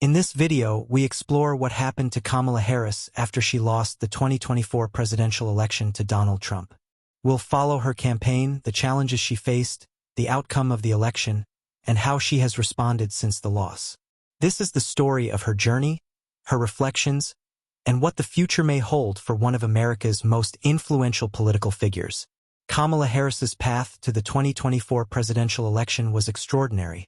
In this video, we explore what happened to Kamala Harris after she lost the 2024 presidential election to Donald Trump. We'll follow her campaign, the challenges she faced, the outcome of the election, and how she has responded since the loss. This is the story of her journey, her reflections, and what the future may hold for one of America's most influential political figures. Kamala Harris's path to the 2024 presidential election was extraordinary,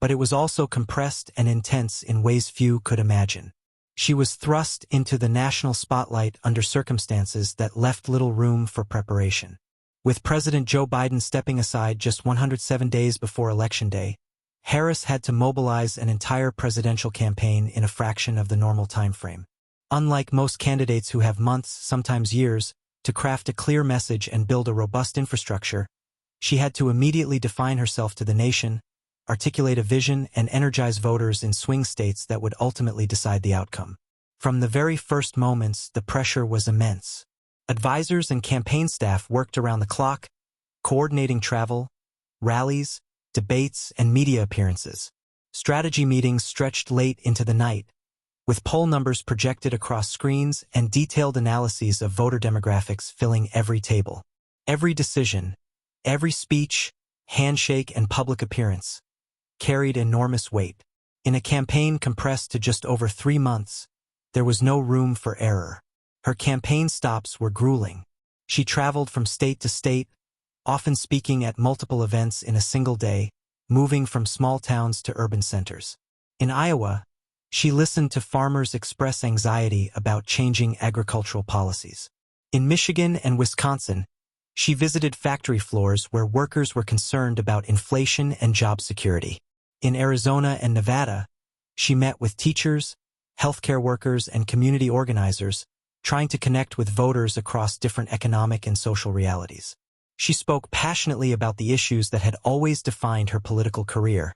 but it was also compressed and intense in ways few could imagine. She was thrust into the national spotlight under circumstances that left little room for preparation. With President Joe Biden stepping aside just 107 days before Election Day, Harris had to mobilize an entire presidential campaign in a fraction of the normal time frame. Unlike most candidates who have months, sometimes years, to craft a clear message and build a robust infrastructure, she had to immediately define herself to the nation, articulate a vision, and energize voters in swing states that would ultimately decide the outcome. From the very first moments, the pressure was immense. Advisors and campaign staff worked around the clock, coordinating travel, rallies, debates, and media appearances. Strategy meetings stretched late into the night, with poll numbers projected across screens and detailed analyses of voter demographics filling every table. Every decision, every speech, handshake, and public appearance carried enormous weight. In a campaign compressed to just over 3 months, there was no room for error. Her campaign stops were grueling. She traveled from state to state, often speaking at multiple events in a single day, moving from small towns to urban centers. In Iowa, she listened to farmers express anxiety about changing agricultural policies. In Michigan and Wisconsin, she visited factory floors where workers were concerned about inflation and job security. In Arizona and Nevada, she met with teachers, healthcare workers, and community organizers, trying to connect with voters across different economic and social realities. She spoke passionately about the issues that had always defined her political career: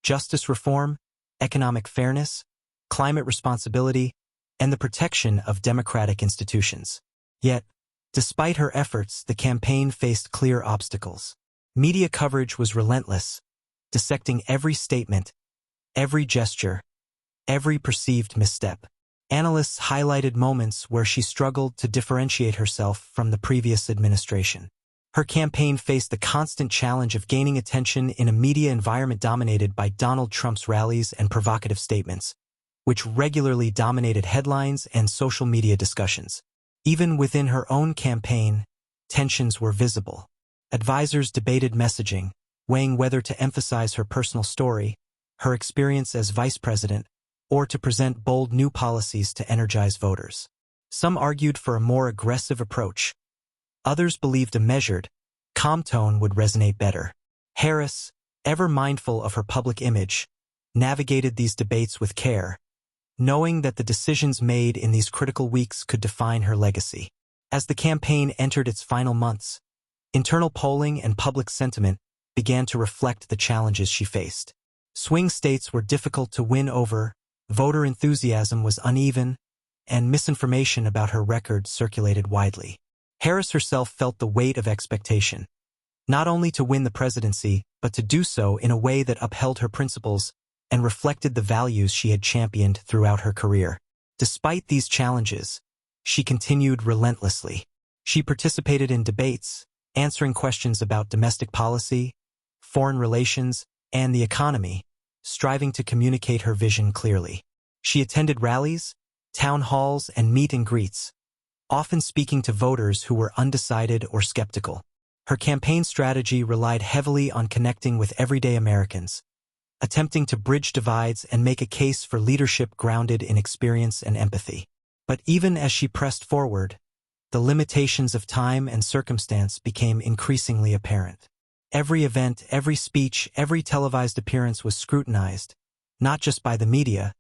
justice reform, economic fairness, climate responsibility, and the protection of democratic institutions. Yet, despite her efforts, the campaign faced clear obstacles. Media coverage was relentless, dissecting every statement, every gesture, every perceived misstep. Analysts highlighted moments where she struggled to differentiate herself from the previous administration. Her campaign faced the constant challenge of gaining attention in a media environment dominated by Donald Trump's rallies and provocative statements, which regularly dominated headlines and social media discussions. Even within her own campaign, tensions were visible. Advisors debated messaging, weighing whether to emphasize her personal story, her experience as vice president, or to present bold new policies to energize voters. Some argued for a more aggressive approach. Others believed a measured, calm tone would resonate better. Harris, ever mindful of her public image, navigated these debates with care, knowing that the decisions made in these critical weeks could define her legacy. As the campaign entered its final months, internal polling and public sentiment began to reflect the challenges she faced. Swing states were difficult to win over, voter enthusiasm was uneven, and misinformation about her record circulated widely. Harris herself felt the weight of expectation, not only to win the presidency, but to do so in a way that upheld her principles and reflected the values she had championed throughout her career. Despite these challenges, she continued relentlessly. She participated in debates, answering questions about domestic policy, foreign relations, and the economy, striving to communicate her vision clearly. She attended rallies, town halls, and meet and greets, often speaking to voters who were undecided or skeptical. Her campaign strategy relied heavily on connecting with everyday Americans, attempting to bridge divides and make a case for leadership grounded in experience and empathy. But even as she pressed forward, the limitations of time and circumstance became increasingly apparent. Every event, every speech, every televised appearance was scrutinized, not just by the media,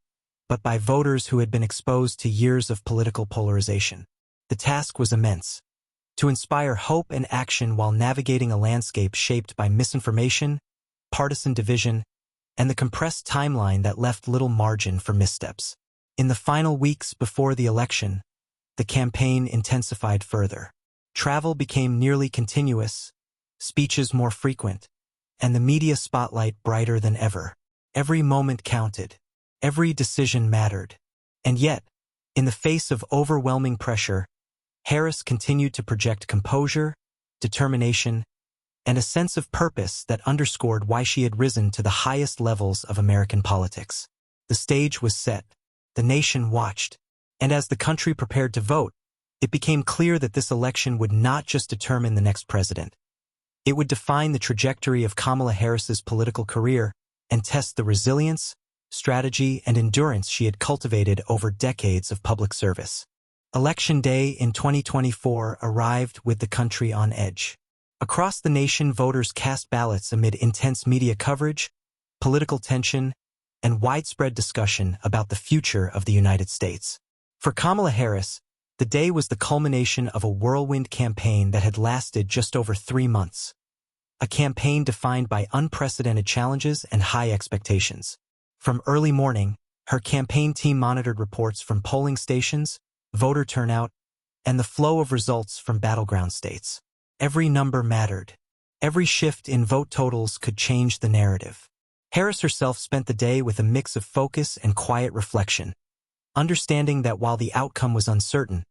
but by voters who had been exposed to years of political polarization. The task was immense: to inspire hope and action while navigating a landscape shaped by misinformation, partisan division, and the compressed timeline that left little margin for missteps. In the final weeks before the election, the campaign intensified further. Travel became nearly continuous, speeches more frequent, and the media spotlight brighter than ever. Every moment counted, Every decision mattered. And yet, in the face of overwhelming pressure, Harris continued to project composure, determination, and a sense of purpose that underscored why she had risen to the highest levels of American politics. The stage was set, the nation watched, and as the country prepared to vote, it became clear that this election would not just determine the next president. It would define the trajectory of Kamala Harris's political career and test the resilience, strategy, and endurance she had cultivated over decades of public service. Election Day in 2024 arrived with the country on edge. Across the nation, voters cast ballots amid intense media coverage, political tension, and widespread discussion about the future of the United States. For Kamala Harris, the day was the culmination of a whirlwind campaign that had lasted just over 3 months. A campaign defined by unprecedented challenges and high expectations. From early morning, her campaign team monitored reports from polling stations, voter turnout, and the flow of results from battleground states. Every number mattered. Every shift in vote totals could change the narrative. Harris herself spent the day with a mix of focus and quiet reflection, understanding that while the outcome was uncertain,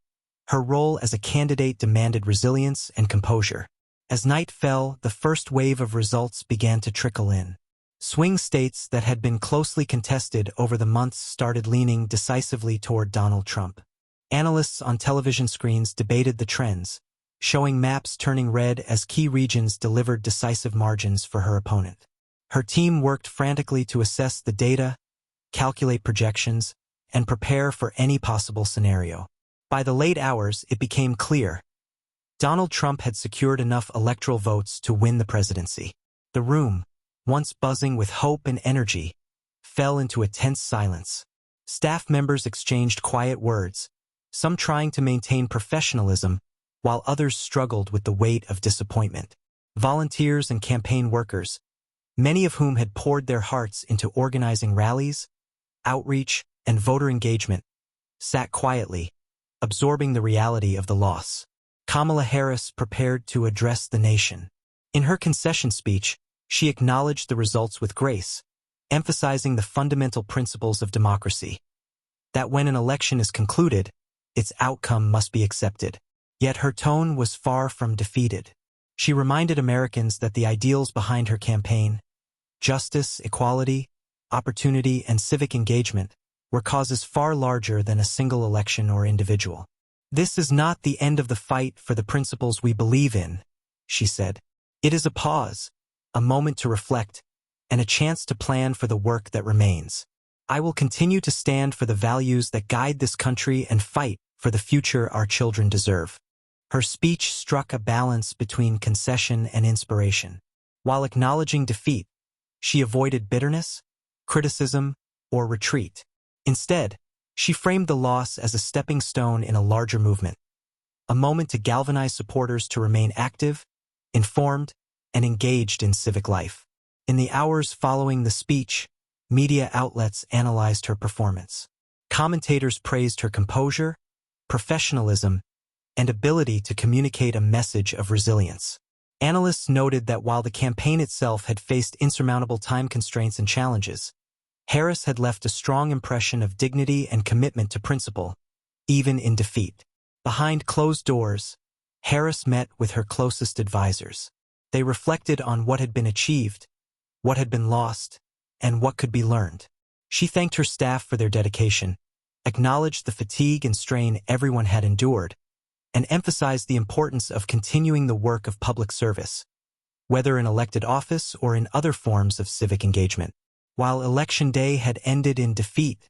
her role as a candidate demanded resilience and composure. As night fell, the first wave of results began to trickle in. Swing states that had been closely contested over the months started leaning decisively toward Donald Trump. Analysts on television screens debated the trends, showing maps turning red as key regions delivered decisive margins for her opponent. Her team worked frantically to assess the data, calculate projections, and prepare for any possible scenario. By the late hours, it became clear Donald Trump had secured enough electoral votes to win the presidency. The room, once buzzing with hope and energy, fell into a tense silence. Staff members exchanged quiet words, some trying to maintain professionalism, while others struggled with the weight of disappointment. Volunteers and campaign workers, many of whom had poured their hearts into organizing rallies, outreach, and voter engagement, sat quietly, absorbing the reality of the loss. Kamala Harris prepared to address the nation. In her concession speech, she acknowledged the results with grace, emphasizing the fundamental principles of democracy. That when an election is concluded, its outcome must be accepted. Yet her tone was far from defeated. She reminded Americans that the ideals behind her campaign, justice, equality, opportunity, and civic engagement, were causes far larger than a single election or individual. "This is not the end of the fight for the principles we believe in," she said. "It is a pause, a moment to reflect, and a chance to plan for the work that remains. I will continue to stand for the values that guide this country and fight for the future our children deserve." Her speech struck a balance between concession and inspiration. While acknowledging defeat, she avoided bitterness, criticism, or retreat. Instead, she framed the loss as a stepping stone in a larger movement, a moment to galvanize supporters to remain active, informed, and engaged in civic life. In the hours following the speech, media outlets analyzed her performance. Commentators praised her composure, professionalism, and ability to communicate a message of resilience. Analysts noted that while the campaign itself had faced insurmountable time constraints and challenges, Harris had left a strong impression of dignity and commitment to principle, even in defeat. Behind closed doors, Harris met with her closest advisors. They reflected on what had been achieved, what had been lost, and what could be learned. She thanked her staff for their dedication, acknowledged the fatigue and strain everyone had endured, and emphasized the importance of continuing the work of public service, whether in elected office or in other forms of civic engagement. While Election Day had ended in defeat,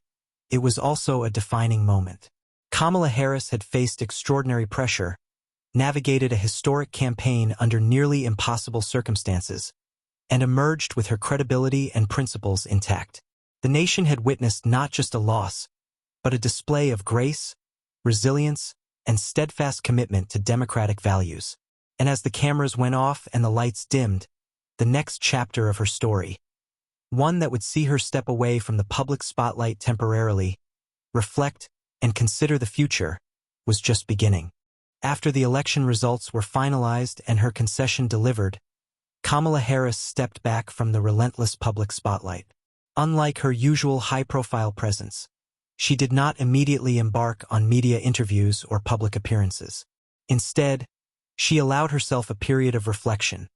it was also a defining moment. Kamala Harris had faced extraordinary pressure, navigated a historic campaign under nearly impossible circumstances, and emerged with her credibility and principles intact. The nation had witnessed not just a loss, but a display of grace, resilience, and steadfast commitment to democratic values. And as the cameras went off and the lights dimmed, the next chapter of her story, one that would see her step away from the public spotlight temporarily, reflect, and consider the future, was just beginning. After the election results were finalized and her concession delivered, Kamala Harris stepped back from the relentless public spotlight. Unlike her usual high-profile presence, she did not immediately embark on media interviews or public appearances. Instead, she allowed herself a period of reflection,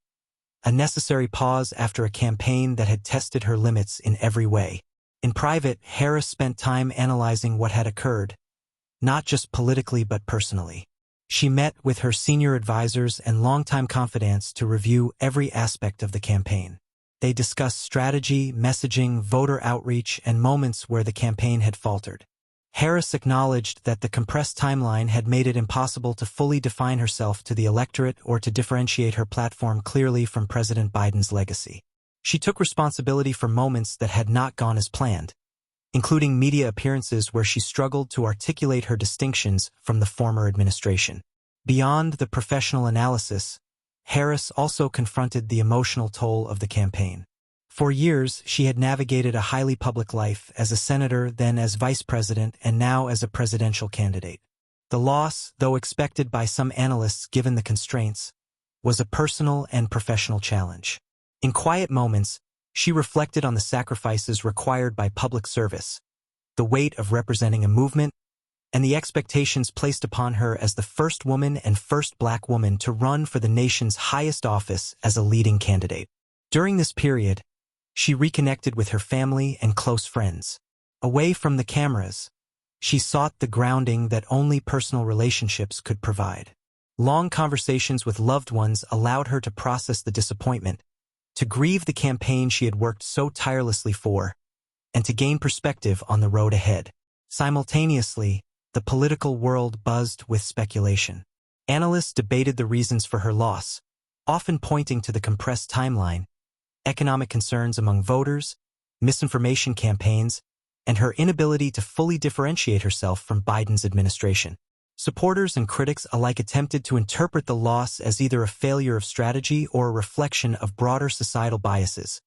a necessary pause after a campaign that had tested her limits in every way. In private, Harris spent time analyzing what had occurred, not just politically but personally. She met with her senior advisors and longtime confidants to review every aspect of the campaign. They discussed strategy, messaging, voter outreach, and moments where the campaign had faltered. Harris acknowledged that the compressed timeline had made it impossible to fully define herself to the electorate or to differentiate her platform clearly from President Biden's legacy. She took responsibility for moments that had not gone as planned, including media appearances where she struggled to articulate her distinctions from the former administration. Beyond the professional analysis, Harris also confronted the emotional toll of the campaign. For years, she had navigated a highly public life as a senator, then as vice president, and now as a presidential candidate. The loss, though expected by some analysts given the constraints, was a personal and professional challenge. In quiet moments, she reflected on the sacrifices required by public service, the weight of representing a movement, and the expectations placed upon her as the first woman and first Black woman to run for the nation's highest office as a leading candidate. During this period, she reconnected with her family and close friends. Away from the cameras, she sought the grounding that only personal relationships could provide. Long conversations with loved ones allowed her to process the disappointment, to grieve the campaign she had worked so tirelessly for, and to gain perspective on the road ahead. Simultaneously, the political world buzzed with speculation. Analysts debated the reasons for her loss, often pointing to the compressed timeline, economic concerns among voters, misinformation campaigns, and her inability to fully differentiate herself from Biden's administration. Supporters and critics alike attempted to interpret the loss as either a failure of strategy or a reflection of broader societal biases,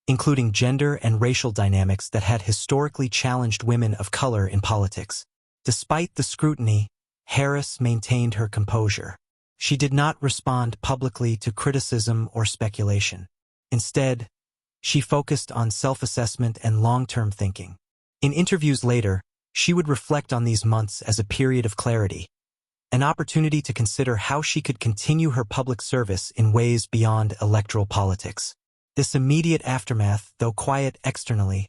including gender and racial dynamics that had historically challenged women of color in politics. Despite the scrutiny, Harris maintained her composure. She did not respond publicly to criticism or speculation. Instead, she focused on self-assessment and long-term thinking. In interviews later, she would reflect on these months as a period of clarity, an opportunity to consider how she could continue her public service in ways beyond electoral politics. This immediate aftermath, though quiet externally,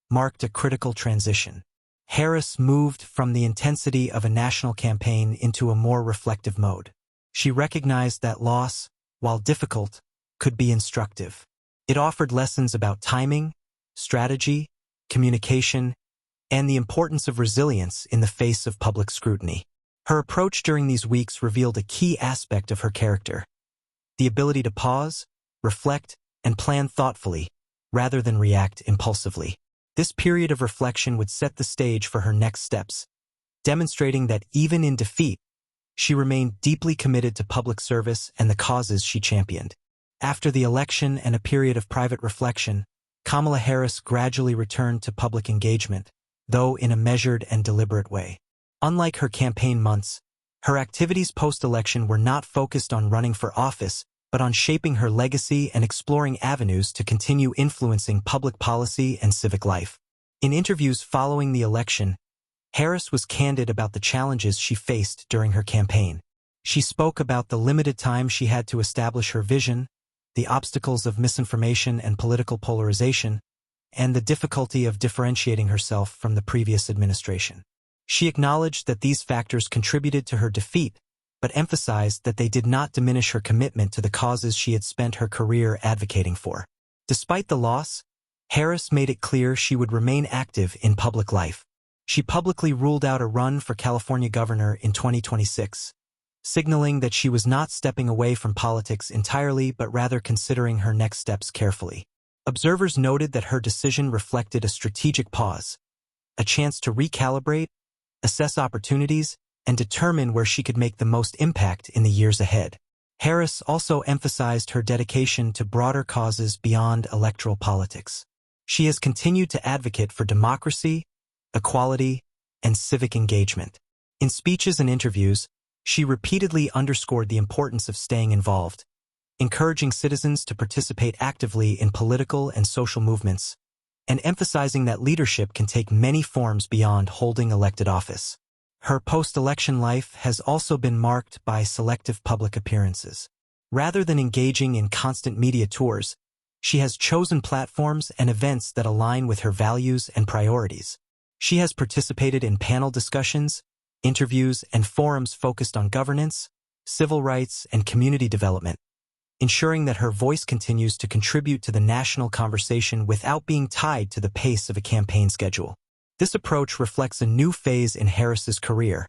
marked a critical transition. Harris moved from the intensity of a national campaign into a more reflective mode. She recognized that loss, while difficult, could be instructive. It offered lessons about timing, strategy, communication, and the importance of resilience in the face of public scrutiny. Her approach during these weeks revealed a key aspect of her character: the ability to pause, reflect, and plan thoughtfully, rather than react impulsively. This period of reflection would set the stage for her next steps, demonstrating that even in defeat, she remained deeply committed to public service and the causes she championed. After the election and a period of private reflection, Kamala Harris gradually returned to public engagement, though in a measured and deliberate way. Unlike her campaign months, her activities post-election were not focused on running for office, but on shaping her legacy and exploring avenues to continue influencing public policy and civic life. In interviews following the election, Harris was candid about the challenges she faced during her campaign. She spoke about the limited time she had to establish her vision, the obstacles of misinformation and political polarization, and the difficulty of differentiating herself from the previous administration. She acknowledged that these factors contributed to her defeat, but emphasized that they did not diminish her commitment to the causes she had spent her career advocating for. Despite the loss, Harris made it clear she would remain active in public life. She publicly ruled out a run for California governor in 2026, signaling that she was not stepping away from politics entirely but rather considering her next steps carefully. Observers noted that her decision reflected a strategic pause, a chance to recalibrate, assess opportunities, and determine where she could make the most impact in the years ahead. Harris also emphasized her dedication to broader causes beyond electoral politics. She has continued to advocate for democracy, equality, and civic engagement. In speeches and interviews, she repeatedly underscored the importance of staying involved, encouraging citizens to participate actively in political and social movements, and emphasizing that leadership can take many forms beyond holding elected office. Her post-election life has also been marked by selective public appearances. Rather than engaging in constant media tours, she has chosen platforms and events that align with her values and priorities. She has participated in panel discussions, interviews, and forums focused on governance, civil rights, and community development, ensuring that her voice continues to contribute to the national conversation without being tied to the pace of a campaign schedule. This approach reflects a new phase in Harris's career,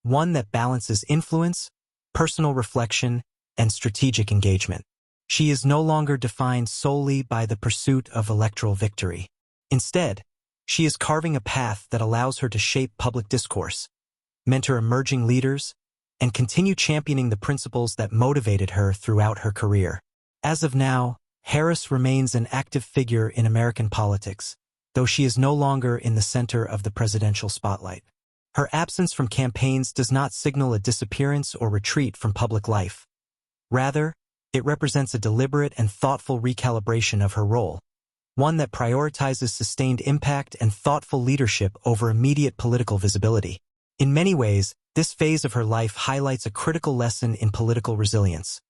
one that balances influence, personal reflection, and strategic engagement. She is no longer defined solely by the pursuit of electoral victory. Instead, she is carving a path that allows her to shape public discourse, mentor emerging leaders, and continue championing the principles that motivated her throughout her career. As of now, Harris remains an active figure in American politics, though she is no longer in the center of the presidential spotlight. Her absence from campaigns does not signal a disappearance or retreat from public life. Rather, it represents a deliberate and thoughtful recalibration of her role, one that prioritizes sustained impact and thoughtful leadership over immediate political visibility. In many ways, this phase of her life highlights a critical lesson in political resilience.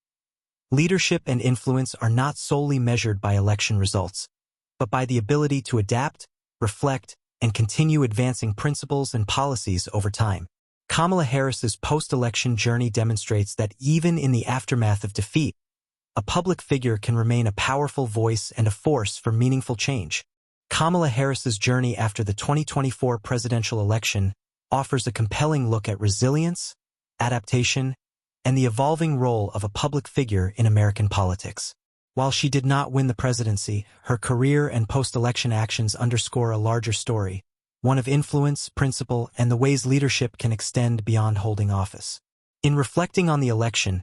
Leadership and influence are not solely measured by election results, but by the ability to adapt, reflect, and continue advancing principles and policies over time. Kamala Harris's post-election journey demonstrates that even in the aftermath of defeat, a public figure can remain a powerful voice and a force for meaningful change. Kamala Harris's journey after the 2024 presidential election offers a compelling look at resilience, adaptation, and the evolving role of a public figure in American politics. While she did not win the presidency, her career and post-election actions underscore a larger story, one of influence, principle, and the ways leadership can extend beyond holding office. In reflecting on the election,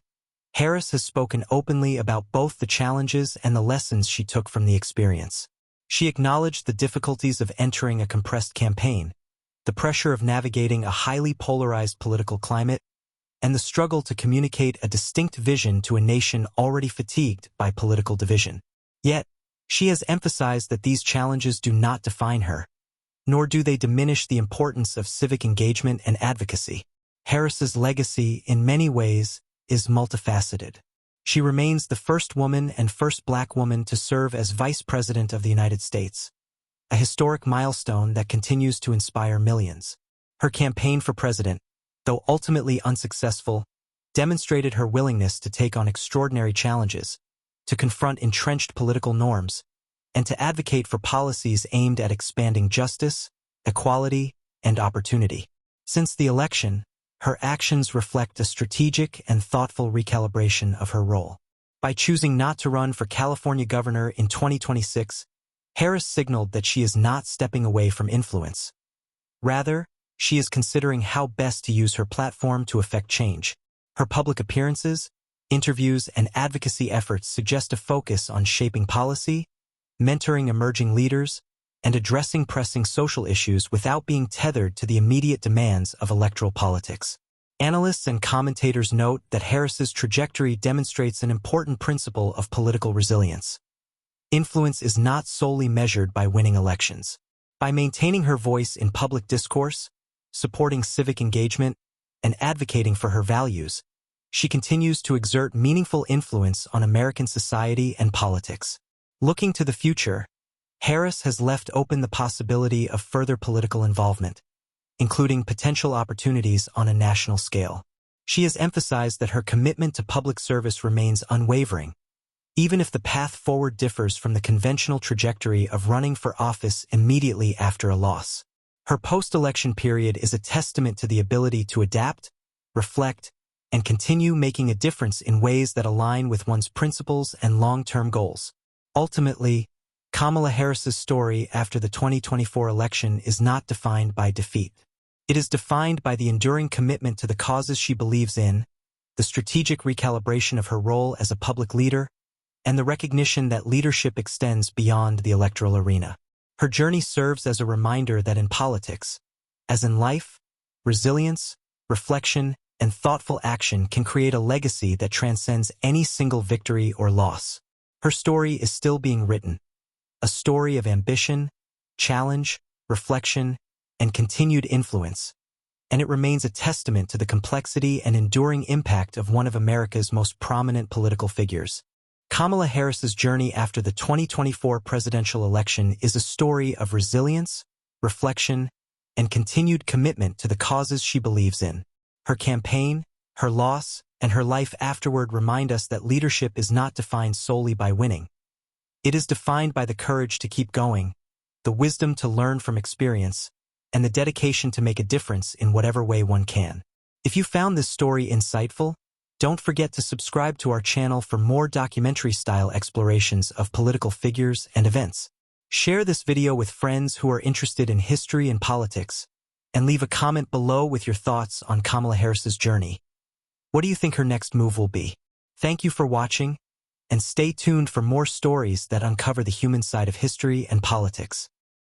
Harris has spoken openly about both the challenges and the lessons she took from the experience. She acknowledged the difficulties of entering a compressed campaign, the pressure of navigating a highly polarized political climate, and the struggle to communicate a distinct vision to a nation already fatigued by political division. Yet, she has emphasized that these challenges do not define her, nor do they diminish the importance of civic engagement and advocacy. Harris's legacy, in many ways, is multifaceted. She remains the first woman and first Black woman to serve as Vice President of the United States, a historic milestone that continues to inspire millions. Her campaign for president, though ultimately unsuccessful, demonstrated her willingness to take on extraordinary challenges, to confront entrenched political norms, and to advocate for policies aimed at expanding justice, equality, and opportunity. Since the election, her actions reflect a strategic and thoughtful recalibration of her role. By choosing not to run for California governor in 2026, Harris signaled that she is not stepping away from influence. Rather, she is considering how best to use her platform to affect change. Her public appearances, interviews, and advocacy efforts suggest a focus on shaping policy, mentoring emerging leaders, and addressing pressing social issues without being tethered to the immediate demands of electoral politics. Analysts and commentators note that Harris's trajectory demonstrates an important principle of political resilience. Influence is not solely measured by winning elections. By maintaining her voice in public discourse, supporting civic engagement, and advocating for her values, she continues to exert meaningful influence on American society and politics. Looking to the future, Harris has left open the possibility of further political involvement, including potential opportunities on a national scale. She has emphasized that her commitment to public service remains unwavering, even if the path forward differs from the conventional trajectory of running for office immediately after a loss. Her post-election period is a testament to the ability to adapt, reflect, and continue making a difference in ways that align with one's principles and long-term goals. Ultimately, Kamala Harris's story after the 2024 election is not defined by defeat. It is defined by the enduring commitment to the causes she believes in, the strategic recalibration of her role as a public leader, and the recognition that leadership extends beyond the electoral arena. Her journey serves as a reminder that in politics, as in life, resilience, reflection, and thoughtful action can create a legacy that transcends any single victory or loss. Her story is still being written, a story of ambition, challenge, reflection, and continued influence, and it remains a testament to the complexity and enduring impact of one of America's most prominent political figures. Kamala Harris's journey after the 2024 presidential election is a story of resilience, reflection, and continued commitment to the causes she believes in. Her campaign, her loss, and her life afterward remind us that leadership is not defined solely by winning. It is defined by the courage to keep going, the wisdom to learn from experience, and the dedication to make a difference in whatever way one can. If you found this story insightful, don't forget to subscribe to our channel for more documentary-style explorations of political figures and events. Share this video with friends who are interested in history and politics, and leave a comment below with your thoughts on Kamala Harris's journey. What do you think her next move will be? Thank you for watching, and stay tuned for more stories that uncover the human side of history and politics.